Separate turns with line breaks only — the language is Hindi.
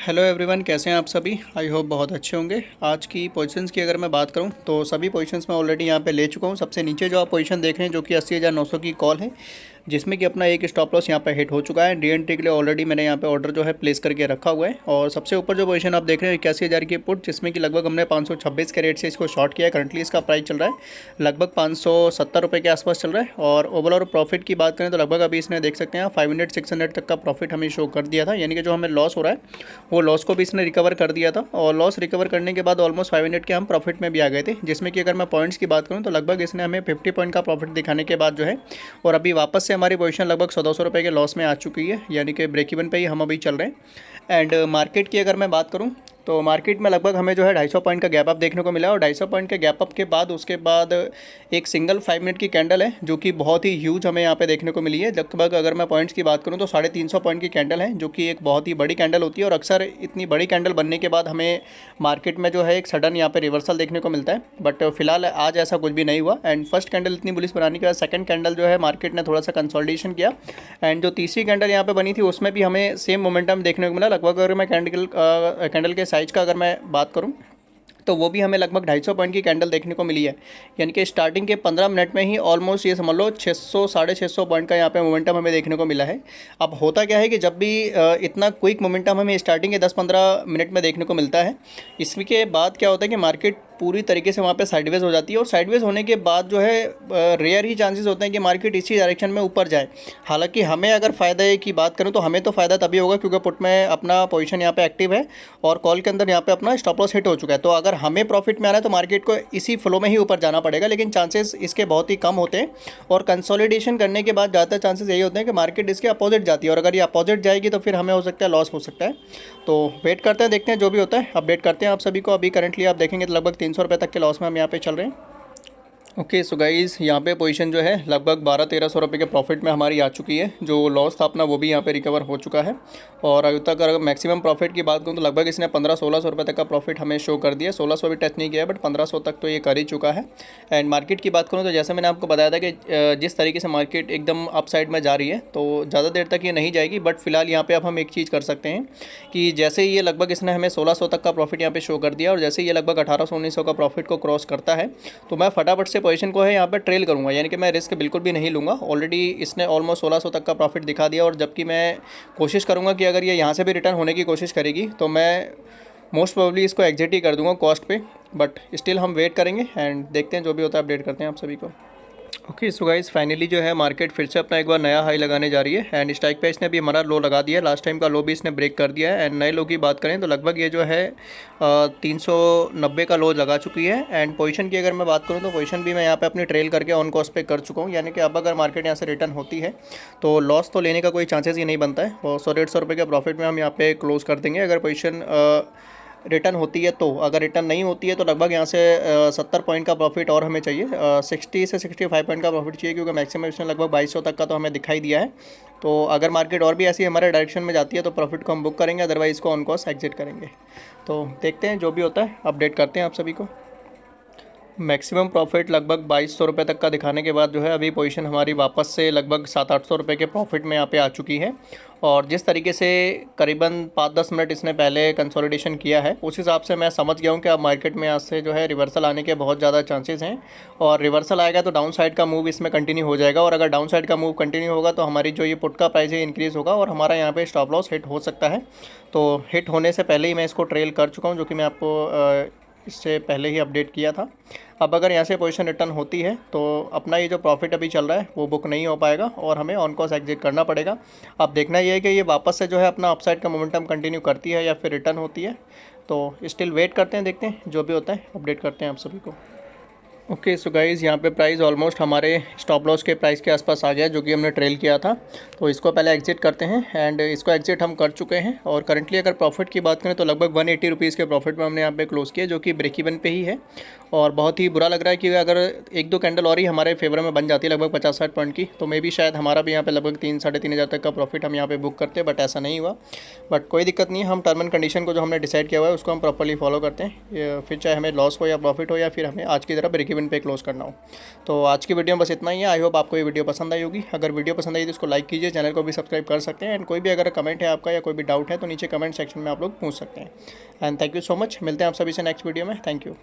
हेलो एवरीवन, कैसे हैं आप सभी। आई होप बहुत अच्छे होंगे। आज की पोजीशंस की अगर मैं बात करूं तो सभी पोजीशंस मैं ऑलरेडी यहां पे ले चुका हूं। सबसे नीचे जो आप पोजीशन देख रहे हैं जो कि 80,900 की कॉल है, जिसमें कि अपना एक स्टॉप लॉस यहां पे हिट हो चुका है। डी एंट्री के लिए ऑलरेडी मैंने यहां पे ऑर्डर जो है प्लेस करके रखा हुआ है। और सबसे ऊपर जो पोजीशन आप देख रहे हैं 81,000 की पुट, जिसमें कि लगभग हमने 526 के रेट से इसको शॉर्ट किया है। करंटली इसका प्राइस चल रहा है लगभग 570 रुपये के आसपास चल रहा है। और ओवरऑल प्रॉफिट की बात करें तो लगभग अभी इसने देख सकते हैं 500-600 तक का प्रॉफिट हमें शो कर दिया था। यानी कि जो हमें लॉस हो रहा है वो लॉस को भी इसने रिकवर कर दिया था। और लॉस रिकवर करने के बाद ऑलमोस्ट 500 के हम प्रॉफिट में भी आ गए थे, जिसमें कि अगर मैं पॉइंट्स की बात करूं तो लगभग इसने हमें 50 पॉइंट का प्रॉफिट दिखाने के बाद जो है, और अभी वापस से हमारी पोजीशन लगभग 100-200 रुपये के लॉस में आ चुकी है। यानी कि ब्रेक इवन पे ही हम अभी चल रहे हैं। एंड मार्केट की अगर मैं बात करूँ तो मार्केट में लगभग हमें जो है 250 पॉइंट का गैप अप देखने को मिला। और 250 पॉइंट के गैप अप के बाद उसके बाद एक सिंगल 5 मिनट की कैंडल है जो कि बहुत ही ह्यूज हमें यहाँ पे देखने को मिली है। लगभग अगर मैं पॉइंट्स की बात करूँ तो 350 पॉइंट की कैंडल है, जो कि एक बहुत ही बड़ी कैंडल होती है। और अक्सर इतनी बड़ी कैंडल बनने के बाद हमें मार्केट में जो है एक सडन यहाँ पे रिवर्सल देखने को मिलता है। बट फिलहाल आज ऐसा कुछ भी नहीं हुआ। एंड फर्स्ट कैंडल इतनी बुलिश बनाने के बाद सेकंड कैंडल जो है मार्केट ने थोड़ा सा कंसोलिडेशन किया। एंड जो तीसरी कैंडल यहाँ पे बनी थी उसमें भी हमें सेम मोमेंटम देखने को मिला। लगभग अगर मैं कैंडल के साइज का अगर मैं बात करूं तो वो भी हमें लगभग 250 पॉइंट की कैंडल देखने को मिली है। यानी कि स्टार्टिंग के 15 मिनट में ही ऑलमोस्ट ये समझ लो 600-650 पॉइंट का यहाँ पे मोमेंटम हमें देखने को मिला है। अब होता क्या है कि जब भी इतना क्विक मोमेंटम हमें स्टार्टिंग के 10-15 मिनट में देखने को मिलता है, इसके बाद क्या होता है कि मार्केट पूरी तरीके से वहाँ पे साइडवेज हो जाती है। और साइडवेज होने के बाद जो है रेयर ही चांसेस होते हैं कि मार्केट इसी डायरेक्शन में ऊपर जाए। हालांकि हमें अगर फ़ायदे की बात करूँ तो हमें तो फ़ायदा तभी होगा क्योंकि पुट में अपना पोजीशन यहाँ पे एक्टिव है और कॉल के अंदर यहाँ पे अपना स्टॉप लॉस हिट हो चुका है। तो अगर हमें प्रॉफिट में आना है तो मार्केट को इसी फ्लो में ही ऊपर जाना पड़ेगा, लेकिन चांसेस इसके बहुत ही कम होते हैं। और कंसोलिडेशन करने के बाद ज़्यादातर चांसेस यही होते हैं कि मार्केट इसके अपोजिट जाती है, और अगर ये अपोजिट जाएगी तो फिर हमें हो सकता है लॉस हो सकता है। तो वेट करते हैं, देखते हैं जो भी होता है अपडेट करते हैं आप सभी को। अभी करंटली आप देखेंगे तो लगभग 300 रुपये तक के लॉस में हम यहाँ पे चल रहे हैं। ओके सो गाइज़, यहाँ पे पोजीशन जो है लगभग 1200-1300 रुपये के प्रॉफिट में हमारी आ चुकी है। जो लॉस था अपना वो भी यहाँ पे रिकवर हो चुका है। और अभी तक अगर मैक्सिमम प्रॉफिट की बात करूँ तो लगभग इसने 1500-1600 रुपये तक का प्रॉफिट हमें शो कर दिया। 1600 भी टच नहीं किया है, बट 1500 तक तो ये कर ही चुका है। एंड मार्केट की बात करूँ तो जैसे मैंने आपको बताया था कि जिस तरीके से मार्केट एकदम अप साइड में जा रही है तो ज़्यादा देर तक ये नहीं जाएगी। बट फिलहाल यहाँ पर अब हम एक चीज़ कर सकते हैं कि जैसे ही ये लगभग इसने हमें 1600 तक का प्रॉफिट यहाँ पर शो कर दिया और जैसे ये लगभग 1800-1900 का प्रॉफिट को क्रॉस करता है तो मैं फटाफट से पोजीशन को है यहाँ पर ट्रेल करूंगा। यानी कि मैं रिस्क बिल्कुल भी नहीं लूँगा। ऑलरेडी इसने ऑलमोस्ट 1600 तक का प्रॉफिट दिखा दिया, और जबकि मैं कोशिश करूंगा कि अगर ये यहाँ से भी रिटर्न होने की कोशिश करेगी तो मैं मोस्ट प्रोबेबली इसको एग्जिट ही कर दूंगा कॉस्ट पे। बट स्टिल हम वेट करेंगे एंड देखते हैं जो भी होता है अपडेट करते हैं आप सभी को। ओके सो गाइस, फाइनली जो है मार्केट फिर से अपना एक बार नया हाई लगाने जा रही है। एंड स्ट्राइक पे इसने भी हमारा लो लगा दिया है। लास्ट टाइम का लो भी इसने ब्रेक कर दिया है। एंड नए लो की बात करें तो लगभग ये जो है 390 का लो लगा चुकी है। एंड पोजीशन की अगर मैं बात करूँ तो पोजीशन भी मैं यहाँ पे अपनी ट्रेल करके ऑन कॉस्ट पे कर चुका हूँ। यानी कि अब अगर मार्केट यहाँ से रिटर्न होती है तो लॉस तो लेने का कोई चांसेस ही नहीं बनता है। और 100-150 रुपये के प्रॉफिट में हम यहाँ पे क्लोज कर देंगे अगर पोजीशन रिटर्न होती है तो। अगर रिटर्न नहीं होती है तो लगभग यहाँ से 70 पॉइंट का प्रॉफिट और हमें चाहिए। 60 से 65 पॉइंट का प्रॉफिट चाहिए, क्योंकि मैक्सिमम इसमें लगभग 2200 तक का तो हमें दिखाई दिया है। तो अगर मार्केट और भी ऐसी हमारे डायरेक्शन में जाती है तो प्रॉफिट को हम बुक करेंगे, अदरवाइज़ को ऑन कॉस्ट एग्जिट करेंगे। तो देखते हैं जो भी होता है अपडेट करते हैं आप सभी को। मैक्सिमम प्रॉफिट लगभग 2200 रुपये तक का दिखाने के बाद जो है अभी पोजीशन हमारी वापस से लगभग 700-800 रुपये के प्रॉफिट में यहाँ पे आ चुकी है। और जिस तरीके से करीबन 5-10 मिनट इसने पहले कंसोलिडेशन किया है, उस हिसाब से मैं समझ गया हूँ कि अब मार्केट में आज से जो है रिवर्सल आने के बहुत ज़्यादा चांसेस हैं। और रिवर्सल आएगा तो डाउन साइड का मूव इसमें कंटिन्यू हो जाएगा। और अगर डाउन साइड का मूव कंटिन्यू होगा तो हमारी जो ये पुट का प्राइस है इंक्रीज़ होगा और हमारा यहाँ पे स्टॉप लॉस हिट हो सकता है। तो हिट होने से पहले ही मैं इसको ट्रेल कर चुका हूँ, जो कि मैं आपको इससे पहले ही अपडेट किया था। अब अगर यहाँ से पोजीशन रिटर्न होती है तो अपना ये जो प्रॉफिट अभी चल रहा है वो बुक नहीं हो पाएगा और हमें ऑन कॉस्ट एग्जिट करना पड़ेगा। अब देखना ये है कि ये वापस से जो है अपना अपसाइड का मोमेंटम कंटिन्यू करती है या फिर रिटर्न होती है। तो स्टिल वेट करते हैं, देखते हैं जो भी होता है अपडेट करते हैं आप सभी को। ओके सो गाइज़, यहाँ पे प्राइस ऑलमोस्ट हमारे स्टॉप लॉस के प्राइस के आसपास आ गया जो कि हमने ट्रेल किया था। तो इसको पहले एग्जिट करते हैं। एंड इसको एग्जिट हम कर चुके हैं। और करंटली अगर प्रॉफिट की बात करें तो लगभग 180 रुपीज़ के प्रॉफिट में हमने यहाँ पे क्लोज़ किया, जो कि ब्रेक इवन पे ही है। और बहुत ही बुरा लग रहा है कि अगर 1-2 कैंडल और ही हमारे फेवर में बन जाती है लगभग 50-60 पॉइंट की, तो मे भी शायद हमारा भी यहाँ पे लगभग 3-3.5 हज़ार तक का प्रॉफिट हम यहाँ पे बुक करते हैं। बट ऐसा नहीं हुआ। बट कोई दिक्कत नहीं है, हम टर्म एंड कंडीशन को जो हमने डिसाइड किया हुआ है उसको हम प्रॉपर्ली फॉलो करते हैं। फिर चाहे हमें लॉस हो या प्रॉफिट हो या फिर हमें आज की तरह ब्रेक इवन इवन पे क्लोज करना हो। तो आज की वीडियो में बस इतना ही है। आई होप आपको ये वीडियो पसंद आई होगी। अगर वीडियो पसंद आई तो इसको लाइक कीजिए, चैनल को भी सब्सक्राइब कर सकते हैं। एंड कोई भी अगर कमेंट है आपका या कोई भी डाउट है तो नीचे कमेंट सेक्शन में आप लोग पूछ सकते हैं। And thank you so much. मिलते हैं आप सभी से नेक्स्ट वीडियो में। Thank you.